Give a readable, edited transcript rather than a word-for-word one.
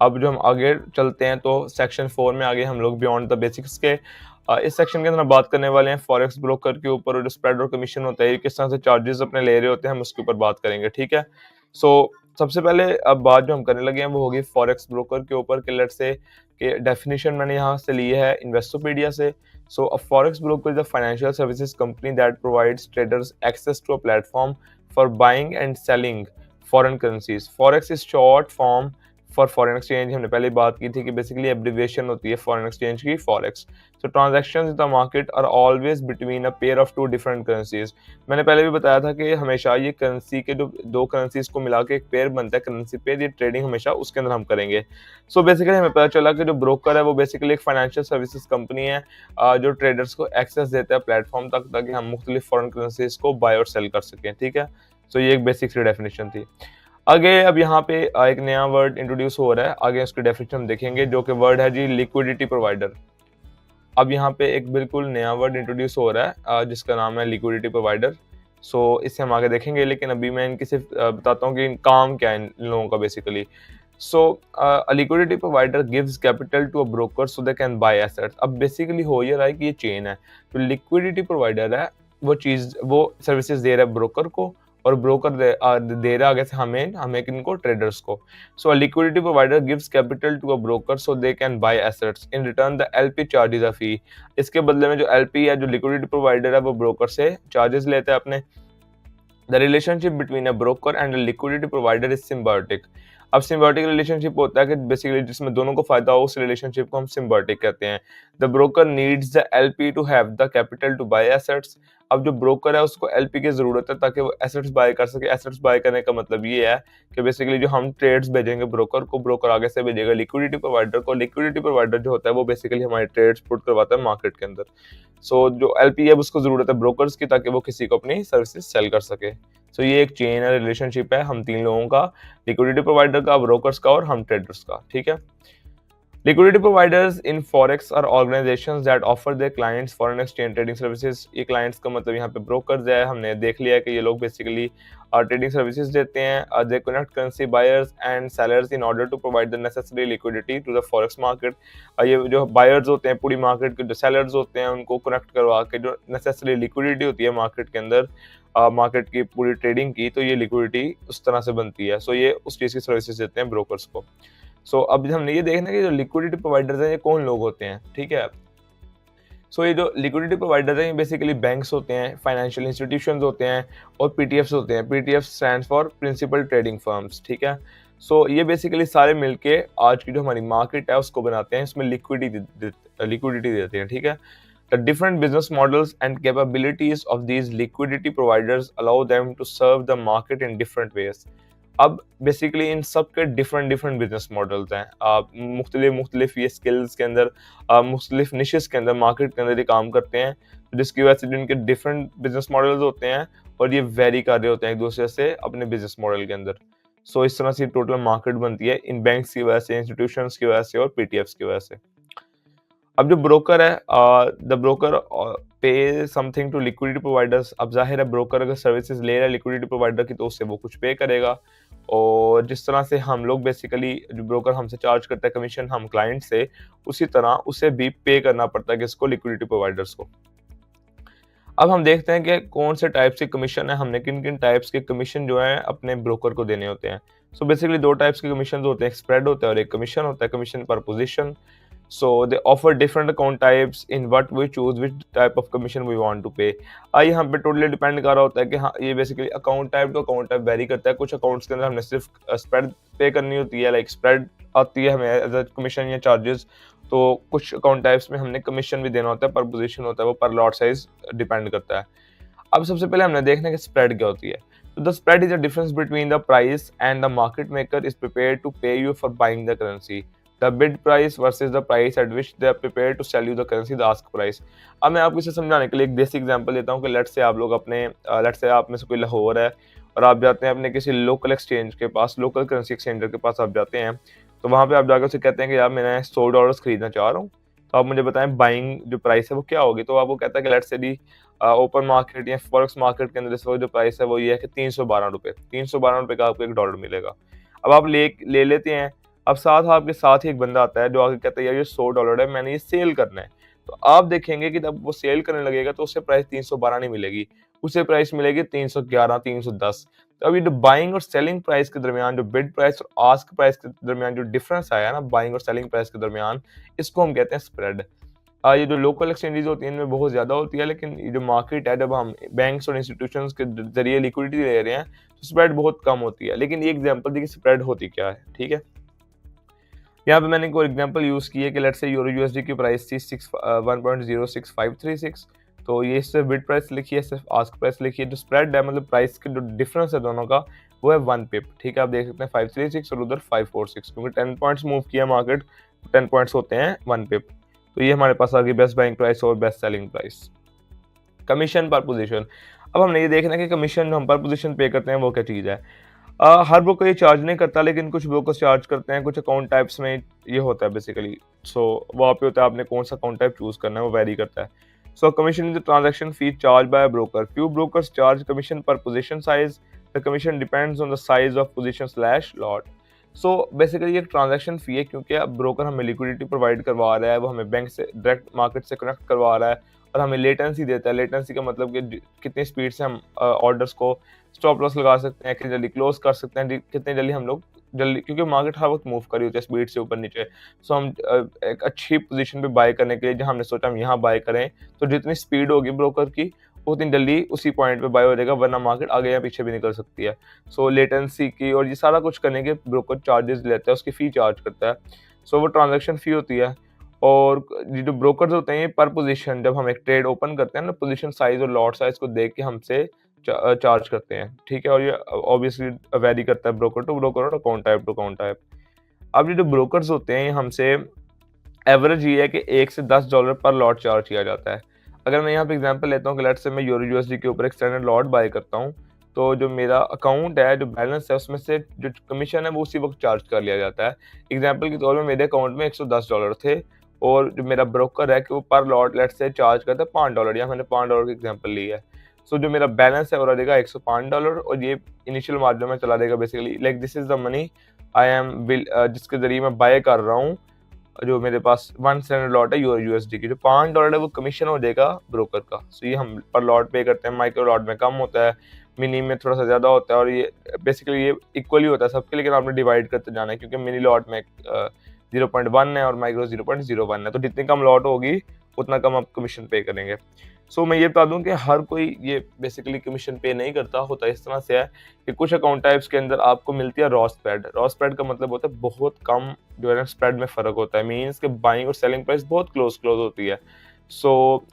अब जो हम आगे चलते हैं तो सेक्शन 4 में आगे हम लोग बियॉन्ड द बेसिक्स के इस सेक्शन के अंदर हम बात करने वाले हैं फॉरेक्स ब्रोकर के ऊपर, और जो स्प्रेड और कमीशन होता है ये किस तरह से चार्जेस अपने ले रहे होते हैं, हम उसके ऊपर बात करेंगे, ठीक है। सो सबसे पहले अब बात जो हम करने लगे हैं वो होगी फॉरेक्स ब्रोकर के ऊपर कि लेट्स से कि डेफिनेशन मैंने यहाँ से ली है इन्वेस्टोपीडिया से। So a forex broker is a financial services company that provides traders access to a platform for buying and selling foreign currencies. Forex is short form for foreign exchange. हमने पहले बात की थी कि बेसिकली एब्रिविएशन होती है foreign exchange की forex. So transactions in the market are always between a pair of two different currencies. मैंने पहले भी बताया था कि हमेशा ये करेंसी के जो दो करेंसीज को मिला के एक पेयर बनता है करेंसी पेयर, ये ट्रेडिंग हमेशा उसके अंदर हम करेंगे। सो बेसिकली हमें पता चला कि जो ब्रोकर है वो बेसिकली एक फाइनेंशियल सर्विसेज कंपनी है जो ट्रेडर्स को एक्सेस देता है प्लेटफॉर्म तक ताकि हम मुख्तलिफ फॉरेन करेंसीज को बाय और सेल कर सकें, ठीक है। सो ये एक बेसिक सी डेफिनेशन थी। आगे अब यहाँ पे एक नया वर्ड इंट्रोड्यूस हो रहा है, आगे उसकी डेफिनेशन हम देखेंगे, जो कि वर्ड है जी लिक्विडिटी प्रोवाइडर। अब यहाँ पे एक बिल्कुल नया वर्ड इंट्रोड्यूस हो रहा है जिसका नाम है लिक्विडिटी प्रोवाइडर। सो इससे हम आगे देखेंगे, लेकिन अभी मैं इनकी सिर्फ बताता हूँ कि काम क्या है इन लोगों का basically. So a liquidity provider gives capital to a broker so they can buy assets. अब बेसिकली हो ये रहा है कि ये चेन है, तो लिक्विडिटी प्रोवाइडर है वो सर्विसेज दे रहा है ब्रोकर को, और ब्रोकर दे रहा है आगे से हमें किनको, ट्रेडर्स को। So a liquidity provider gives capital to a broker so they can buy assets. In return the LP charges a fee. इसके बदले में जो एलपी है, जो लिक्विडिटी प्रोवाइडर है, वो ब्रोकर से चार्जेस लेता है अपने। The relationship between a broker and a liquidity provider is symbiotic. अब सिम्बायोटिक रिलेशनशिप होता है कि बेसिकली जिसमें दोनों को फायदा हो, उस रिलेशनशिप को हम सिम्बायोटिक कहते हैं। The broker needs the LP to have the capital to buy assets. अब जो ब्रोकर है उसको एलपी की जरूरत है ताकि वो एसेट्स बाय कर सके। एसेट्स बाय करने का मतलब ये है कि बेसिकली जो हम ट्रेड्स भेजेंगे ब्रोकर को, ब्रोकर आगे से भेजेगा लिक्विडिटी प्रोवाइडर को। लिक्विडिटी प्रोवाइडर जो होता है वो बेसिकली हमारे ट्रेड्स पुट करवाता है मार्केट के अंदर। सो जो एलपी है उसको जरूरत है ब्रोकर्स की ताकि वो किसी को अपनी सर्विसेज सेल कर सके। सो ये एक चेन है, रिलेशनशिप है हम तीन लोगों का, लिक्विडिटी प्रोवाइडर का, ब्रोकर्स का और हम ट्रेडर्स का, ठीक है। Liquidity providers in forex are organizations that offer their clients foreign exchange trading services। ये clients का मतलब यहाँ पे brokers है। हमने देख लिया कि ये लोग basically trading services देते हैं। They connect currency buyers and sellers in order to provide the necessary liquidity to the forex market। ये जो buyers होते हैं पूरी market के, जो sellers होते हैं उनको connect करवा के जो necessary liquidity होती है market के अंदर, मार्केट की पूरी ट्रेडिंग की, तो ये लिक्विडिटी उस तरह से बनती है। सो ये उस चीज़ की सर्विसेज देते हैं ब्रोकर्स को। सो अब हमने ये देखना है कि जो लिक्विडिटी प्रोवाइडर्स हैं ये कौन लोग होते हैं, ठीक है। सो ये जो लिक्विडिटी प्रोवाइडर्स हैं ये बेसिकली बैंक्स होते हैं, फाइनेंशियल इंस्टीट्यूशंस होते हैं और पीटीएफ्स होते हैं। PTF stands for principal trading firms, ठीक है। सो ये बेसिकली सारे मिलके आज की जो हमारी मार्केट है उसको बनाते हैं, इसमें लिक्विडिटी देते हैं, ठीक है। The different business models and capabilities of these liquidity providers allow them to serve the market in different ways। अब बेसिकली इन सब के डिफरेंट बिजनेस मॉडल्स हैं। मुख्तलिफ ये स्किल्स के अंदर, मुख्तलिफ निशेस के अंदर, मार्केट के अंदर ये काम करते हैं, जिसकी वजह से जिनके डिफरेंट बिजनेस मॉडल्स होते हैं और ये वेरी कर रहे होते हैं एक दूसरे से अपने बिजनेस मॉडल के अंदर। सो इस तरह से टोटल मार्केट बनती है इन बैंक्स की वजह से, इंस्टीट्यूशंस की वजह से और पीटीएफ्स की वजह से। अब जो ब्रोकर है, द ब्रोकर पे समथिंग टू लिक्विडिटी प्रोवाइडर्स। अब जाहिर है ब्रोकर अगर सर्विसेज ले रहा है लिक्विडिटी प्रोवाइडर की तो उससे वो कुछ पे करेगा, और जिस तरह से हम लोग बेसिकली जो ब्रोकर हमसे चार्ज करता है कमीशन हम क्लाइंट से, उसी तरह उसे भी पे करना पड़ता है किसको, लिक्विडिटी प्रोवाइडर्स को। अब हम देखते हैं कि कौन से टाइप्स के कमीशन है, हमने किन किन टाइप्स के कमीशन जो है अपने ब्रोकर को देने होते हैं। सो बेसिकली दो टाइप्स के कमीशन होते हैं, एक स्प्रेड होता है और एक कमीशन होता है, commission per position. So they offer different account types in what we choose which type of commission we want to pay। यहाँ पे टोटली डिपेंड कर रहा होता है कि हाँ ये basically account type two account type very करता है। कुछ अकाउंट्स के अंदर हमने सिर्फ स्प्रेड पे करनी होती है, लाइक स्प्रेड आती है हमें एज अ कमीशन या चार्जेस। तो कुछ अकाउंट टाइप्स में हमने कमीशन भी देना होता है, पर पोजीशन होता है, वो पर लॉट साइज डिपेंड करता है। अब सबसे पहले हमने देखना है कि स्प्रेड क्या होती है। तो the spread is the difference between the price and the market maker is prepared to pay you for buying the currency. The bid price versus the price at which they are prepared to sell you the currency, the ask price। अब मैं आपको इसे समझाने के लिए एक basic example देता हूँ कि लेट्स से आप लोग अपने लेट्स से आप में से कोई लाहौर है और आप जाते हैं अपने किसी लोकल एक्सचेंज के पास, लोकल करेंसी एक्सचेंजर के पास आप जाते हैं, तो वहाँ पे आप जाकर उसे कहते हैं कि यार मैं $100 खरीदना चाह रहा हूँ, तो आप मुझे बताएं बाइंग जो प्राइस है वो क्या होगी। तो आपको कहता है कि let's say the open market या फॉरेक्स मार्केट के अंदर इस वक्त जो प्राइस है वो ये है कि ₹312 का आपको $1 मिलेगा। अब आप ले लेते हैं, अब साथ आपके साथ ही एक बंदा आता है जो आके कहता है यार ये $100 है, मैंने ये सेल करना है। तो आप देखेंगे कि जब वो सेल करने लगेगा तो उसे प्राइस 312 नहीं मिलेगी, उसे प्राइस मिलेगी 311, 310। तो अभी जो बाइंग और सेलिंग प्राइस के दरमियान, जो बिड प्राइस और आस्क प्राइस के दरमियान जो डिफरेंस आया ना बाइंग और सेलिंग प्राइस के दरमियान, इसको हम कहते हैं स्प्रेड। ये जो लोकल एक्सचेंजेस होती हैं इनमें बहुत ज़्यादा होती है, लेकिन ये जो मार्केट है, जब हम बैंक्स और इंस्टीट्यूशंस के ज़रिए लिक्विडिटी ले रहे हैं, तो स्प्रेड बहुत कम होती है। लेकिन ये एग्जांपल देखिए स्प्रेड होती क्या है, ठीक है? यहाँ पे मैंने कोई एग्जांपल यूज़ की है कि लेट्स से यूरो यूएसडी की प्राइस थी 1.06536, तो ये सिर्फ बिड प्राइस लिखी है, सिर्फ आस्क प्राइस लिखी है। जो स्प्रेड है मतलब प्राइस के जो डिफरेंस है दोनों का, वो है 1 पिप, ठीक है? आप देख सकते हैं 536 और उधर 546, क्योंकि 10 पॉइंट्स मूव किया मार्केट, 10 पॉइंट्स होते हैं 1 पिप। तो ये हमारे पास आ गई बेस्ट बाइंग प्राइस और best selling price. Commission per position. अब हमने ये देखना है कि कमीशन जो हम पर पोजीशन पे करते हैं वो क्या चीज़ है। हर ब्रोकर ये चार्ज नहीं करता, लेकिन कुछ ब्रोकर्स चार्ज करते हैं, कुछ अकाउंट टाइप्स में ये होता है बेसिकली। सो वहाँ पे होता है आपने कौन सा अकाउंट टाइप चूज करना है, वो वेरी करता है। So commission is the transaction fee charge by broker. Few brokers charge commission per position size. The commission depends on the size of position slash lot. So basically ये transaction fee है, क्योंकि अब broker हमें liquidity provide करवा रहा है, वो हमें बैंक से डायरेक्ट मार्केट से कनेक्ट करवा रहा है और हमें लेटेंसी देता है। लेटेंसी का मतलब कि कितनी स्पीड से हम ऑर्डर्स को स्टॉप लॉस लगा सकते हैं, कितनी जल्दी क्लोज कर सकते हैं, कितनी जल्दी हम लोग जल्दी, क्योंकि मार्केट हर वक्त मूव कर रही होती है स्पीड से ऊपर नीचे। सो हम एक अच्छी पोजीशन पे बाय करने के लिए जहाँ हमने सोचा हम यहाँ बाय करें, तो जितनी स्पीड होगी ब्रोकर की उतनी जल्दी उसी पॉइंट पे बाय हो जाएगा, वरना मार्केट आगे या पीछे भी निकल सकती है। सो लेटेंसी की और ये सारा कुछ करने के ब्रोकर चार्जेस लेता है, उसकी फी चार्ज करता है। सो वो ट्रांजेक्शन फी होती है। और ये जो ब्रोकर्स होते हैं ये पर पोजीशन, जब हम एक ट्रेड ओपन करते हैं ना, पोजीशन साइज और लॉट साइज को देख के हमसे चार्ज करते हैं, ठीक है? और ये ऑब्वियसली वेरी करता है ब्रोकर टू ब्रोकर और account type two account type. अब ये जो ब्रोकर्स होते हैं हमसे एवरेज ये है कि $1 से $10 पर लॉट चार्ज किया जाता है। अगर मैं यहाँ पे एग्जांपल लेता हूँ कि लेट्स से मैं यूरो यूएसडी के ऊपर एक स्टैंडर्ड लॉट बाय करता हूँ, तो जो मेरा अकाउंट है, जो बैलेंस है, उसमें से जो कमीशन है वो उसी वक्त चार्ज कर लिया जाता है। एग्जांपल के तौर पे मेरे अकाउंट में $110 थे और जो मेरा ब्रोकर है कि वो पर लॉट लेट्स से चार्ज करता है $5, या मैंने $5 की एग्जांपल ली है। सो जो मेरा बैलेंस है वो रहेगा $105 और ये इनिशियल मार्जिन में चला देगा basically. Like this is the money I am will, जिसके जरिए मैं बाय कर रहा हूँ। जो मेरे पास 1 स्टैंडर्ड लॉट है यूरो यूएसडी की, जो $5 है वो कमीशन हो जाएगा ब्रोकर का। सो ये हम पर लॉट पे करते हैं। माइक्रो लॉट में कम होता है, मिनी में थोड़ा सा ज़्यादा होता है, और ये बेसिकली ये इक्वली होता है सबके, लेकिन आपने डिवाइड करते जाना है, क्योंकि मिनी लॉट में 0.1 है और माइक्रो 0.01 है, तो जितनी कम लॉट होगी उतना कम आप कमीशन पे करेंगे। सो मैं ये बता दूं कि हर कोई ये बेसिकली कमीशन पे नहीं करता। होता इस तरह से है कि कुछ अकाउंट टाइप्स के अंदर आपको मिलती है रॉ स्प्रेड। रॉ स्प्रेड का मतलब होता है बहुत कम जो है ना स्प्रेड में फ़र्क होता है, मीन्स कि बाइंग और सेलिंग प्राइस बहुत क्लोज होती है। सो